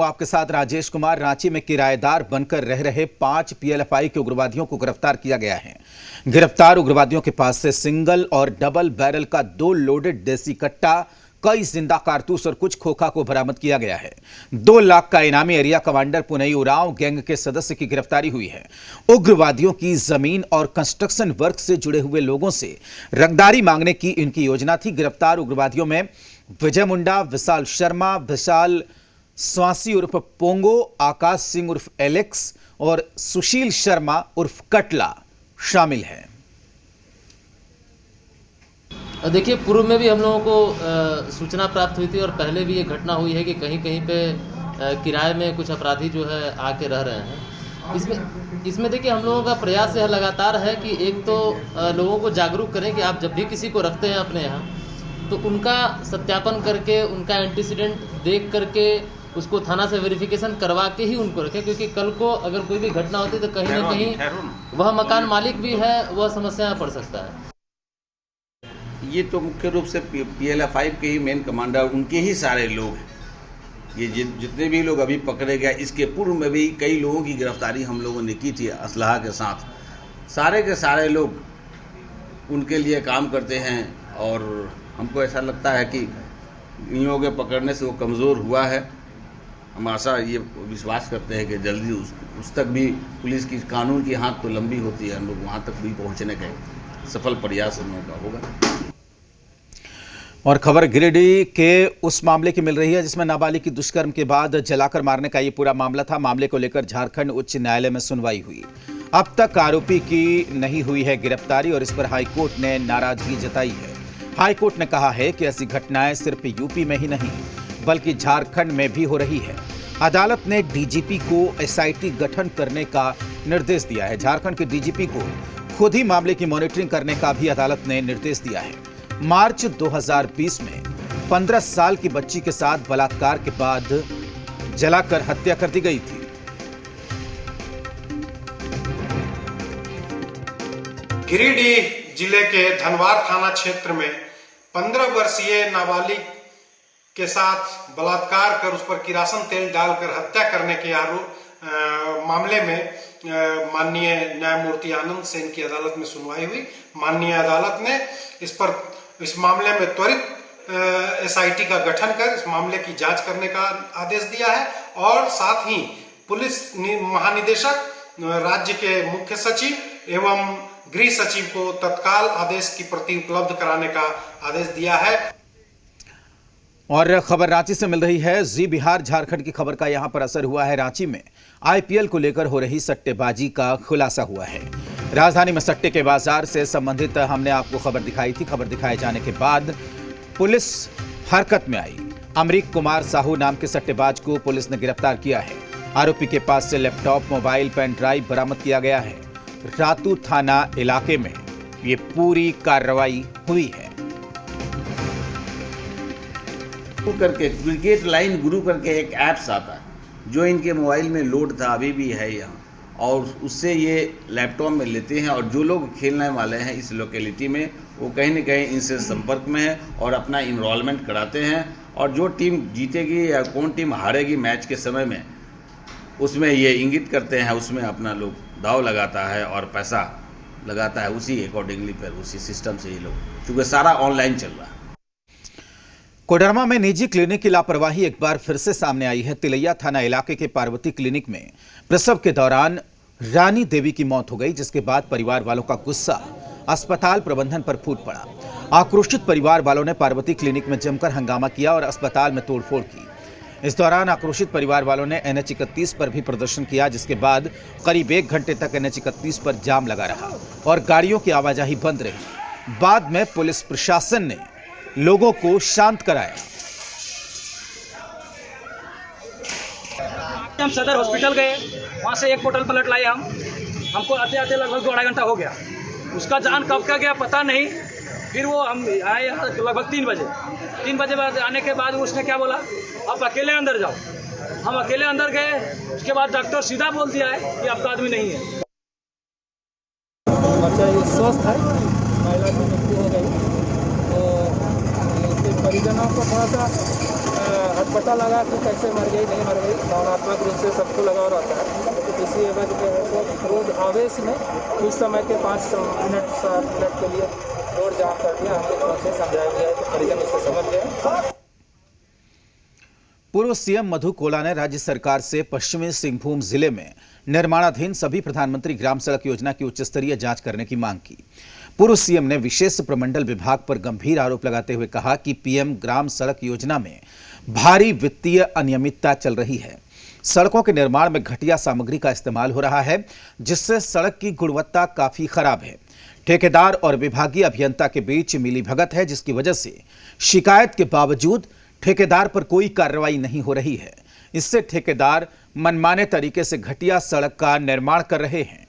आपके साथ राजेश कुमार। रांची में किराएदार बनकर रह रहे 5 पीएलएफआई के उग्रवादियों को गिरफ्तार किया गया है। गिरफ्तार उग्रवादियों के पास से सिंगल और डबल बैरल का 2 लोडेड देसी कट्टा, कई जिंदा कारतूस और कुछ खोखा को बरामद किया गया है। 2 लाख का इनामी area commander Punai Oraon gang के सदस्य की गिरफ्तारी हुई है। उग्रवादियों की जमीन और कंस्ट्रक्शन वर्क से जुड़े हुए लोगों से रंगदारी मांगने की इनकी योजना थी। गिरफ्तार उग्रवादियों में विजय मुंडा, विशाल शर्मा, विशाल स्वासी उर्फ पोंगो, आकाश सिंह उर्फ एलेक्स और सुशील शर्मा उर्फ कटला शामिल हैं। देखिए, पूर्व में भी हम लोगों को सूचना प्राप्त हुई थी और पहले भी ये घटना हुई है कि कहीं कहीं पे किराए में कुछ अपराधी जो है आके रह रहे हैं। इसमें देखिए, हम लोगों का प्रयास यह लगातार है कि एक तो लोगों को जागरूक करें कि आप जब भी किसी को रखते हैं अपने यहाँ, तो उनका सत्यापन करके, उनका एंटीसीडेंट देख करके, उसको थाना से वेरिफिकेशन करवा के ही उनको रखें, क्योंकि कल को अगर कोई भी घटना होती है तो कहीं ना कहीं वह मकान मालिक भी है, वह समस्या में पड़ सकता है। ये तो मुख्य रूप से पीएलएफआई के ही मेन कमांडर, उनके ही सारे लोग हैं। ये जितने भी लोग अभी पकड़े गए, इसके पूर्व में भी कई लोगों की गिरफ्तारी हम लोगों ने की थी असलहा के साथ। सारे के सारे लोग उनके लिए काम करते हैं और हमको ऐसा लगता है कि इन लोगों के पकड़ने से वो कमज़ोर हुआ है। हम आशा ये विश्वास करते हैं कि जल्दी उस तक भी पुलिस की, कानून की हाथ तो लंबी होती है, हम लोग वहाँ तक भी पहुँचने का सफल प्रयास हम लोगों का होगा। और खबर गिरिडीह के उस मामले की मिल रही है जिसमें नाबालिग की दुष्कर्म के बाद जलाकर मारने का ये पूरा मामला था। मामले को लेकर झारखंड उच्च न्यायालय में सुनवाई हुई। अब तक आरोपी की नहीं हुई है गिरफ्तारी और इस पर हाईकोर्ट ने नाराजगी जताई है। हाईकोर्ट ने कहा है कि ऐसी घटनाएं सिर्फ यूपी में ही नहीं बल्कि झारखंड में भी हो रही है। अदालत ने डीजीपी को एसआईटी गठन करने का निर्देश दिया है। झारखंड के डीजीपी को खुद ही मामले की मॉनिटरिंग करने का भी अदालत ने निर्देश दिया है। मार्च 2020 में 15 साल की बच्ची के साथ बलात्कार के बाद जलाकर हत्या कर दी गई थी। गिरिडीह जिले के धनवार थाना क्षेत्र में 15 वर्षीय नाबालिग के साथ बलात्कार कर उस पर किरासन तेल डालकर हत्या करने के मामले में माननीय न्यायमूर्ति आनंद सेन की अदालत में सुनवाई हुई। माननीय अदालत ने इस मामले में त्वरित एसआईटी का गठन कर इस मामले की जांच करने का आदेश दिया है और साथ ही पुलिस महानिदेशक, राज्य के मुख्य सचिव एवं गृह सचिव को तत्काल आदेश की प्रति उपलब्ध कराने का आदेश दिया है। और खबर रांची से मिल रही है। जी बिहार झारखंड की खबर का यहां पर असर हुआ है। रांची में आईपीएल को लेकर हो रही सट्टेबाजी का खुलासा हुआ है। राजधानी में सट्टे के बाजार से संबंधित हमने आपको खबर दिखाई थी। खबर दिखाए जाने के बाद पुलिस हरकत में आई। अमरीक कुमार साहू नाम के सट्टेबाज को पुलिस ने गिरफ्तार किया है। आरोपी के पास से लैपटॉप, मोबाइल, पेन ड्राइव बरामद किया गया है। रातू थाना इलाके में ये पूरी कार्रवाई हुई है। करके क्रिकेट लाइन गुरु करके एक ऐप्स आता है जो इनके मोबाइल में लोड था, अभी भी है यहाँ, और उससे ये लैपटॉप में लेते हैं और जो लोग खेलने वाले हैं इस लोकेलिटी में वो कहीं ना कहीं इनसे संपर्क में है और अपना इनरोलमेंट कराते हैं। और जो टीम जीतेगी या कौन टीम हारेगी मैच के समय में, उसमें ये इंगित करते हैं, उसमें अपना लोग दाव लगाता है और पैसा लगाता है। उसी अकॉर्डिंगली फिर उसी सिस्टम से ये लोग, क्योंकि सारा ऑनलाइन चल रहा है। कोडरमा में निजी क्लिनिक की लापरवाही एक बार फिर से सामने आई है। तिलैया थाना इलाके के पार्वती क्लिनिक में प्रसव के दौरान रानी देवी की मौत हो गई, जिसके बाद परिवार वालों का गुस्सा अस्पताल प्रबंधन पर फूट पड़ा। आक्रोशित परिवार वालों ने पार्वती क्लिनिक में जमकर हंगामा किया और अस्पताल में तोड़फोड़ की। इस दौरान आक्रोशित परिवार वालों ने NH 31 पर भी प्रदर्शन किया, जिसके बाद करीब 1 घंटे तक NH 31 पर जाम लगा रहा और गाड़ियों की आवाजाही बंद रही। बाद में पुलिस प्रशासन ने लोगों को शांत कराया। हम सदर हॉस्पिटल गए, वहाँ से एक बोतल पलट लाए हमको आते आते लगभग 2-2.5 घंटा हो गया। उसका जान कब का गया पता नहीं। फिर वो हम आए लगभग 3 बजे। 3 बजे बाद आने के बाद उसने क्या बोला, आप अकेले अंदर जाओ। हम अकेले अंदर गए। उसके बाद डॉक्टर सीधा बोल दिया है कि आपका आदमी नहीं है। बच्चा स्वस्थ है, महिला की मृत्यु हो गई। तो परिजनों को थोड़ा सा पता लगा कि कैसे मर गई नहीं मर गई, भावनात्मक रूप से सबको लगाव रहता है। तो इसी वजह से रोज आवेश में कुछ समय के 5 मिनट 7 मिनट के लिए रोड जाम कर दिया। हम लोग से समझाया गया तो परिजन उसको समझ गए। पूर्व सीएम मधु कोला ने राज्य सरकार से पश्चिमी सिंहभूम जिले में निर्माणाधीन सभी प्रधानमंत्री ग्राम सड़क योजना की उच्च स्तरीय जांच करने की मांग की। पूर्व सीएम ने विशेष प्रमंडल विभाग पर गंभीर आरोप लगाते हुए कहा कि पीएम ग्राम सड़क योजना में भारी वित्तीय अनियमितता चल रही है। सड़कों के निर्माण में घटिया सामग्री का इस्तेमाल हो रहा है, जिससे सड़क की गुणवत्ता काफी खराब है। ठेकेदार और विभागीय अभियंता के बीच मिलीभगत है, जिसकी वजह से शिकायत के बावजूद ठेकेदार पर कोई कार्रवाई नहीं हो रही है। इससे ठेकेदार मनमाने तरीके से घटिया सड़क का निर्माण कर रहे हैं।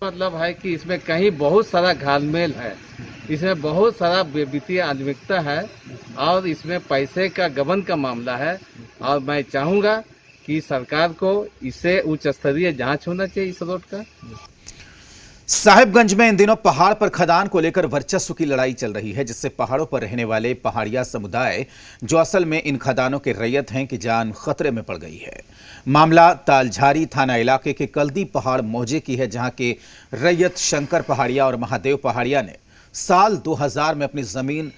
मतलब है कि इसमें कहीं बहुत सारा घालमेल है, इसमें बहुत सारा वित्तीय अनियमितता है और इसमें पैसे का गबन का मामला है। और मैं चाहूंगा कि सरकार को इससे उच्च स्तरीय जांच होना चाहिए इस रोड का। साहिबगंज में इन दिनों पहाड़ पर खदान को लेकर वर्चस्व की लड़ाई चल रही है, जिससे पहाड़ों पर रहने वाले पहाड़िया समुदाय, जो असल में इन खदानों के रैयत हैं, की जान खतरे में पड़ गई है। मामला तालझारी थाना इलाके के कल्दी पहाड़ मौजे की है, जहां के रैयत शंकर पहाड़िया और महादेव पहाड़िया ने साल 2000 में अपनी जमीन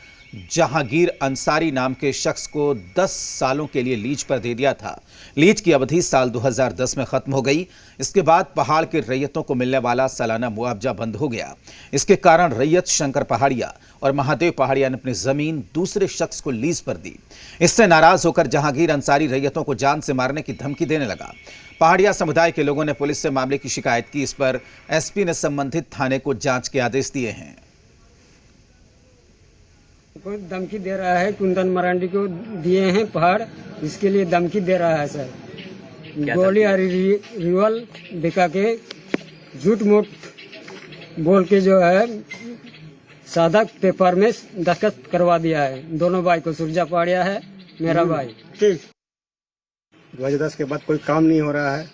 जहांगीर अंसारी नाम के शख्स को 10 सालों के लिए लीज पर दे दिया था। लीज की अवधि साल 2010 में खत्म हो गई। इसके बाद पहाड़ के रैयतों को मिलने वाला सालाना मुआवजा बंद हो गया। इसके कारण रैयत शंकर पहाड़िया और महादेव पहाड़िया ने अपनी जमीन दूसरे शख्स को लीज पर दी। इससे नाराज होकर जहांगीर अंसारी रैयतों को जान से मारने की धमकी देने लगा। पहाड़िया समुदाय के लोगों ने पुलिस से मामले की शिकायत की। इस पर एसपी ने संबंधित थाने को जांच के आदेश दिए हैं। कोई धमकी दे रहा है, कुंदन मरांडी को दिए हैं पहाड़, इसके लिए धमकी दे रहा है सर। गोली और रिवल दिखा के झूठ मूठ बोल के जो है सादा पेपर में दस्तखत करवा दिया है। दोनों भाई को सुरजा पहाड़िया है, मेरा भाई। ठीक 2010 के बाद कोई काम नहीं हो रहा है,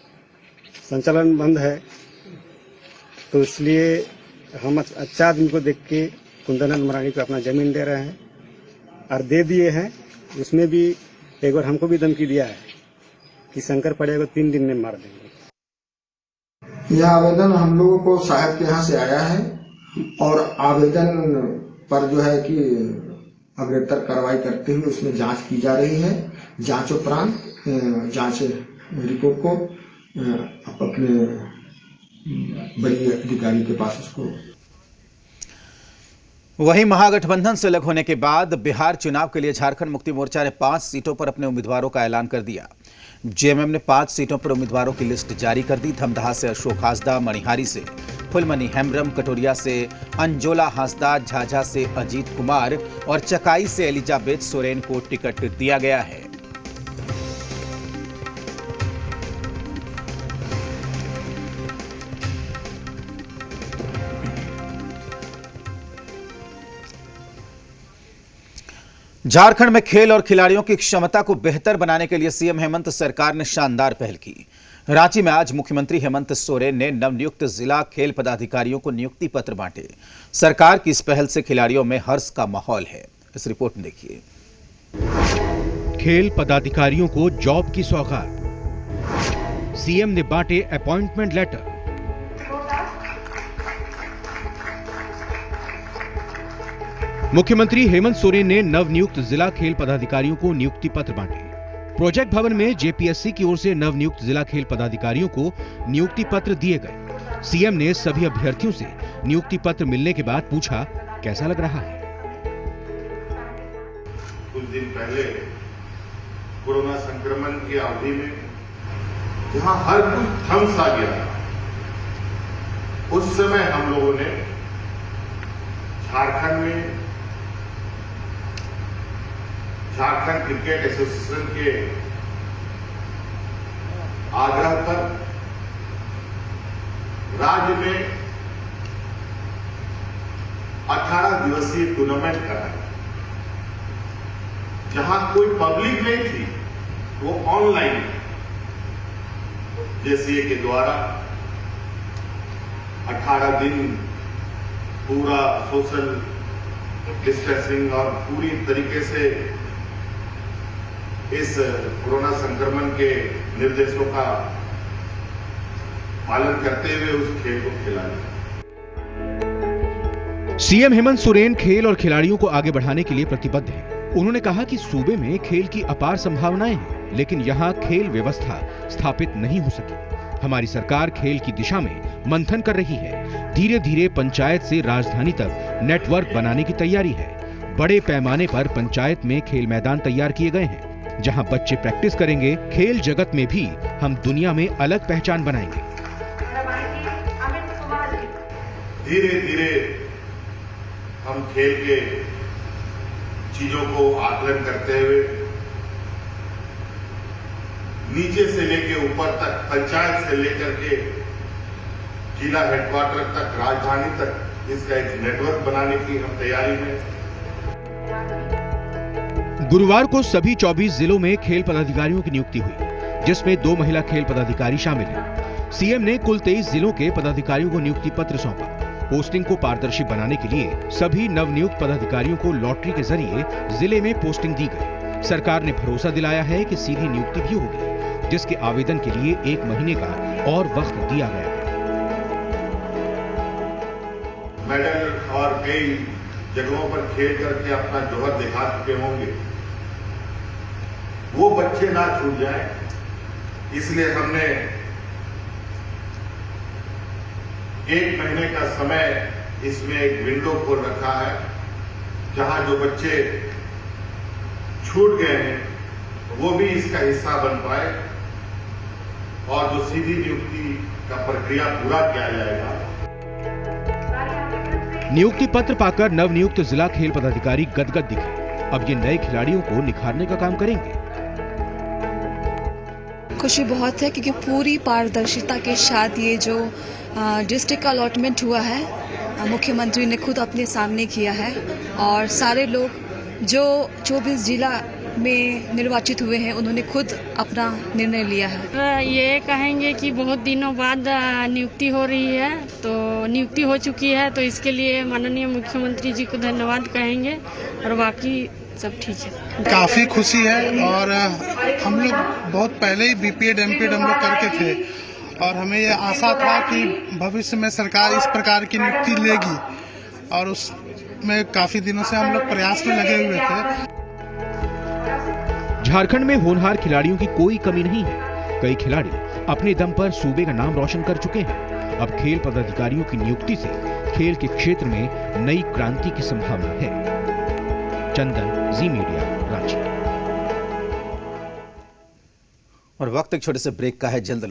संचालन बंद है, तो इसलिए हम अच्छा आदमी को देख के कुंदन मरानी को अपना जमीन दे रहे हैं और दे दिए हैं। उसमें भी एक बार हमको भी धमकी दिया है कि शंकर पड़िया को 3 दिन में मार देंगे। यह आवेदन हम लोगों को साहब के यहाँ से आया है और आवेदन पर जो है कि अग्रेतर कार्रवाई करते हुए उसमें जांच की जा रही है। जांच उपरांत जांच रिपोर्ट को अपने बड़ी अधिकारी के पास उसको। वहीं महागठबंधन से अलग होने के बाद बिहार चुनाव के लिए झारखंड मुक्ति मोर्चा ने 5 सीटों पर अपने उम्मीदवारों का ऐलान कर दिया। जेएमएम ने 5 सीटों पर उम्मीदवारों की लिस्ट जारी कर दी। धमदाहा से अशोक हांसदा, मणिहारी से फुलमनी हेम्ब्रम, कटोरिया से अंजोला हांसदा, झाझा से अजीत कुमार और चकाई से एलिजाबेथ सोरेन को टिकट दिया गया है। झारखंड में खेल और खिलाड़ियों की क्षमता को बेहतर बनाने के लिए सीएम हेमंत सरकार ने शानदार पहल की। रांची में आज मुख्यमंत्री हेमंत सोरेन ने नवनियुक्त जिला खेल पदाधिकारियों को नियुक्ति पत्र बांटे। सरकार की इस पहल से खिलाड़ियों में हर्ष का माहौल है। इस रिपोर्ट में देखिए। खेल पदाधिकारियों को जॉब की सौगात, सीएम ने बांटे अपॉइंटमेंट लेटर। मुख्यमंत्री हेमंत सोरेन ने नवनियुक्त जिला खेल पदाधिकारियों को नियुक्ति पत्र बांटे। प्रोजेक्ट भवन में जेपीएससी की ओर से नवनियुक्त जिला खेल पदाधिकारियों को नियुक्ति पत्र दिए गए। सीएम ने सभी अभ्यर्थियों से नियुक्ति पत्र मिलने के बाद पूछा, कैसा लग रहा है? कुछ दिन पहले कोरोना संक्रमण की अवधि में जहां हर कुछ थम सा गया, उस समय हम लोगों ने झारखंड क्रिकेट एसोसिएशन के आग्रह पर राज्य में 18 दिवसीय टूर्नामेंट कराया। जहां कोई पब्लिक नहीं थी, वो ऑनलाइन जेसीए के द्वारा 18 दिन पूरा सोशल डिस्टेंसिंग और पूरी तरीके से इस कोरोना संक्रमण के निर्देशों का पालन करते हुए उस खेल को खेला जाए। सीएम हेमंत सोरेन खेल और खिलाड़ियों को आगे बढ़ाने के लिए प्रतिबद्ध हैं। उन्होंने कहा कि सूबे में खेल की अपार संभावनाएं हैं, लेकिन यहाँ खेल व्यवस्था स्थापित नहीं हो सकी। हमारी सरकार खेल की दिशा में मंथन कर रही है। धीरे धीरे पंचायत से राजधानी तक नेटवर्क बनाने की तैयारी है। बड़े पैमाने पर पंचायत में खेल मैदान तैयार किए गए हैं, जहां बच्चे प्रैक्टिस करेंगे। खेल जगत में भी हम दुनिया में अलग पहचान बनाएंगे। धीरे धीरे हम खेल के चीजों को आकलन करते हुए नीचे से लेके ऊपर तक, पंचायत से लेकर के जिला हेडक्वार्टर तक, राजधानी तक इसका एक नेटवर्क बनाने की हम तैयारी में। गुरुवार को सभी 24 जिलों में खेल पदाधिकारियों की नियुक्ति हुई, जिसमें 2 महिला खेल पदाधिकारी शामिल हैं। सीएम ने कुल 23 जिलों के पदाधिकारियों को नियुक्ति पत्र सौंपा। पोस्टिंग को पारदर्शी बनाने के लिए सभी नवनियुक्त पदाधिकारियों को लॉटरी के जरिए जिले में पोस्टिंग दी गई। सरकार ने भरोसा दिलाया है कि सीधी नियुक्ति भी होगी, जिसके आवेदन के लिए 1 महीने का और वक्त दिया गया है। मेडल और कई जगहों पर खेल करके अपना जौहर दिखा चुके होंगे, वो बच्चे ना छूट जाए, इसलिए हमने 1 महीने का समय इसमें एक विंडो खोल रखा है, जहां जो बच्चे छूट गए हैं वो भी इसका हिस्सा बन पाए और जो सीधी नियुक्ति का प्रक्रिया पूरा किया जाएगा। नियुक्ति पत्र पाकर नवनियुक्त जिला खेल पदाधिकारी गदगद दिखे। अब ये नए खिलाड़ियों को निखारने का काम करेंगे। खुशी बहुत है क्योंकि पूरी पारदर्शिता के साथ ये जो डिस्ट्रिक्ट का अलॉटमेंट हुआ है, मुख्यमंत्री ने खुद अपने सामने किया है और सारे लोग जो 24 जिला में निर्वाचित हुए हैं उन्होंने खुद अपना निर्णय लिया है। ये कहेंगे कि बहुत दिनों बाद नियुक्ति हो रही है, तो नियुक्ति हो चुकी है, तो इसके लिए माननीय मुख्यमंत्री जी को धन्यवाद कहेंगे और बाकी सब ठीक है। काफ़ी खुशी है और हम लोग बहुत पहले ही बीपीएड एमपीएड हम लोग करके थे और हमें ये आशा था कि भविष्य में सरकार इस प्रकार की नियुक्ति लेगी और उसमें काफ़ी दिनों से हम लोग प्रयास में लगे हुए थे। झारखंड में होनहार खिलाड़ियों की कोई कमी नहीं है। कई खिलाड़ी अपने दम पर सूबे का नाम रोशन कर चुके हैं। अब खेल पदाधिकारियों की नियुक्ति से खेल के क्षेत्र में नई क्रांति की संभावना है। चंदन, जी मीडिया, रांची। और वक्त एक छोटे से ब्रेक का है, जल्द